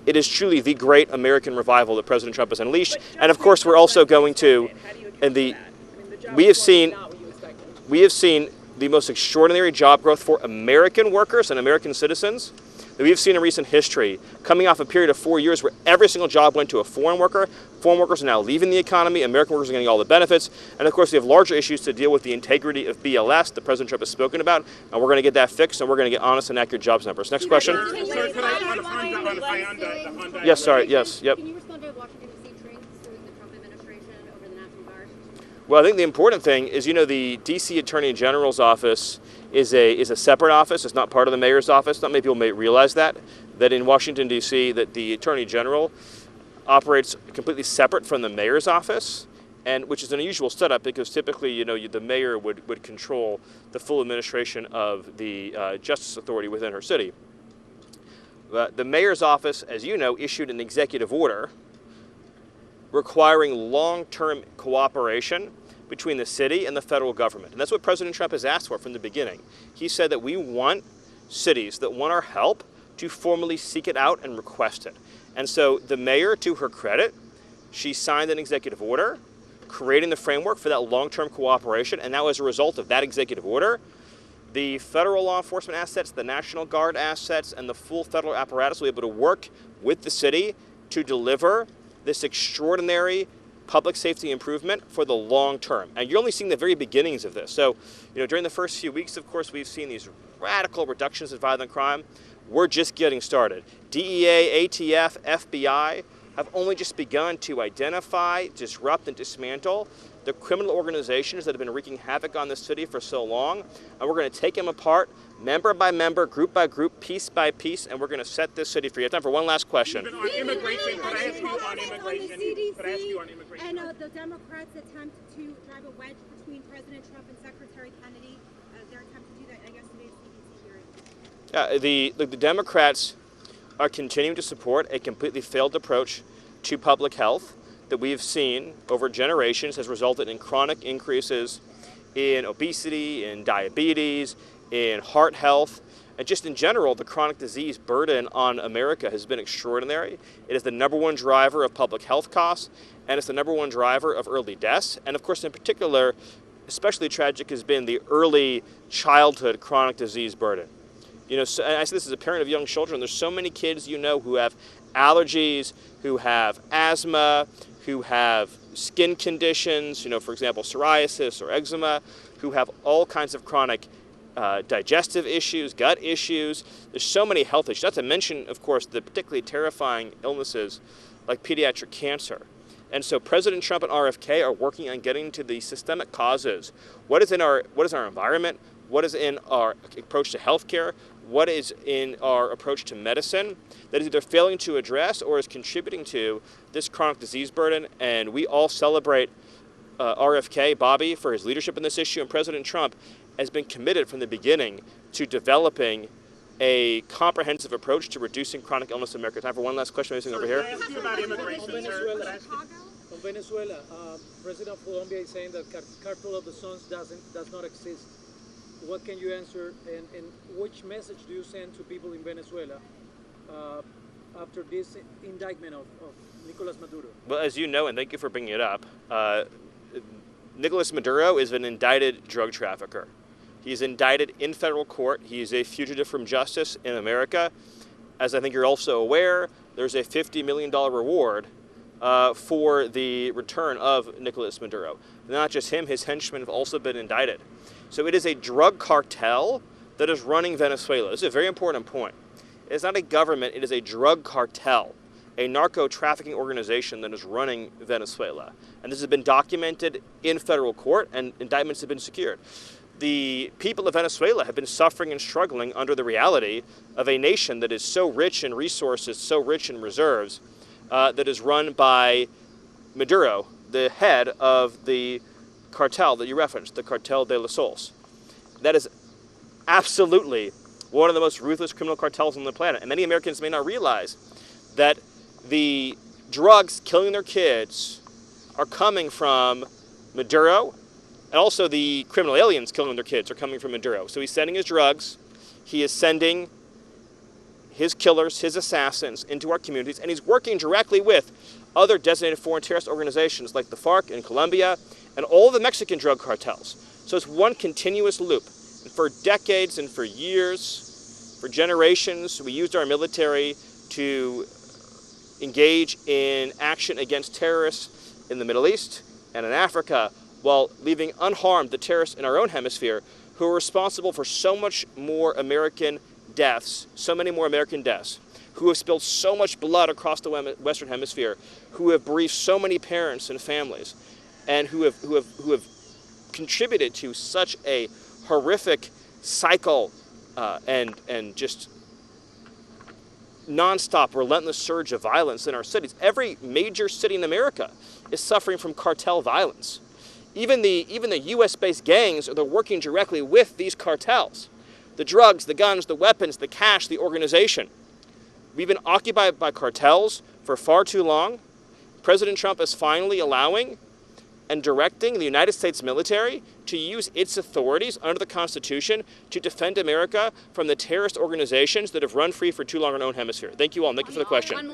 it is truly the great American revival that President Trump has unleashed. And of course, we're also going to, we have seen the most extraordinary job growth for American workers and American citizens that we've seen in recent history, coming off a period of 4 years where every single job went to a foreign worker. Foreign workers are now leaving the economy. American workers are getting all the benefits. And of course, we have larger issues to deal with the integrity of BLS that President Trump has spoken about. And we're going to get that fixed, and we're going to get honest and accurate jobs numbers. Next question. Yes, sorry. Yes, yep. Can you respond to Washington, D.C. trains suing the Trump administration over the National Guard? Well, I think the important thing is, the D.C. Attorney General's office is a separate office. It's not part of the mayor's office. Not many people may realize that in Washington, D.C., that the Attorney General operates completely separate from the mayor's office, and which is an unusual setup because typically, the mayor would control the full administration of the justice authority within her city. The mayor's office, as you know, issued an executive order requiring long-term cooperation between the city and the federal government. And that's what President Trump has asked for from the beginning. He said that we want cities that want our help to formally seek it out and request it. And so the mayor, to her credit, she signed an executive order creating the framework for that long-term cooperation. And now as a result of that executive order, the federal law enforcement assets, the National Guard assets, and the full federal apparatus will be able to work with the city to deliver this extraordinary public safety improvement for the long term. And you're only seeing the very beginnings of this. So, during the first few weeks, of course, we've seen these radical reductions in violent crime. We're just getting started. DEA, ATF, FBI have only just begun to identify, disrupt, and dismantle the criminal organizations that have been wreaking havoc on this city for so long. And we're going to take them apart, member by member, group by group, piece by piece, and we're going to set this city free. I have time for one last question. Even on immigration, could I ask you on immigration? And the Democrats attempt to drive a wedge between President Trump and Secretary Kennedy. Their attempt to do that, I guess, today's CDC hearing. The Democrats are continuing to support a completely failed approach to public health that we've seen over generations has resulted in chronic increases in obesity, in diabetes, in heart health, and just in general, the chronic disease burden on America has been extraordinary. It is the #1 driver of public health costs, and it's the #1 driver of early deaths. And of course, in particular, especially tragic has been the early childhood chronic disease burden. So, and I say this as a parent of young children, there's so many kids who have allergies, who have asthma, who have skin conditions, for example, psoriasis or eczema, who have all kinds of chronic digestive issues, gut issues. There's so many health issues, not to mention, of course, the particularly terrifying illnesses like pediatric cancer. And so President Trump and RFK are working on getting to the systemic causes. What is our environment? What is in our approach to healthcare? What is in our approach to medicine that is either failing to address or is contributing to this chronic disease burden? And we all celebrate RFK, Bobby, for his leadership in this issue. And President Trump has been committed from the beginning to developing a comprehensive approach to reducing chronic illness in America. Time for one last question. Anything over here? Can I ask you about immigration, sir? From Venezuela, President of Colombia is saying that Cartel of the Suns does not exist. What can you answer, and which message do you send to people in Venezuela after this indictment of Nicolas Maduro? Well, as you know, and thank you for bringing it up, Nicolas Maduro is an indicted drug trafficker. He's indicted in federal court. He's a fugitive from justice in America. As I think you're also aware, there's a $50 million reward for the return of Nicolas Maduro. Not just him, his henchmen have also been indicted. So it is a drug cartel that is running Venezuela. This is a very important point. It's not a government, it is a drug cartel, a narco-trafficking organization that is running Venezuela. And this has been documented in federal court, and indictments have been secured. The people of Venezuela have been suffering and struggling under the reality of a nation that is so rich in resources, so rich in reserves, that is run by Maduro, the head of the cartel that you referenced, the Cartel de los Sols. That is absolutely one of the most ruthless criminal cartels on the planet. And many Americans may not realize that the drugs killing their kids are coming from Maduro, and also the criminal aliens killing their kids are coming from Maduro. So he's sending his drugs, he is sending his killers, his assassins into our communities, and he's working directly with other designated foreign terrorist organizations like the FARC in Colombia and all the Mexican drug cartels. So it's one continuous loop. And for decades and for years, for generations, we used our military to engage in action against terrorists in the Middle East and in Africa, while leaving unharmed the terrorists in our own hemisphere who are responsible for so much more American deaths, so many more American deaths, who have spilled so much blood across the Western Hemisphere, who have bereaved so many parents and families, and who have contributed to such a horrific cycle and just nonstop, relentless surge of violence in our cities. Every major city in America is suffering from cartel violence. Even the U.S.-based gangs are working directly with these cartels. The drugs, the guns, the weapons, the cash, the organization. We've been occupied by cartels for far too long. President Trump is finally allowing and directing the United States military to use its authorities under the Constitution to defend America from the terrorist organizations that have run free for too long in our own hemisphere. Thank you all. Thank you for the question.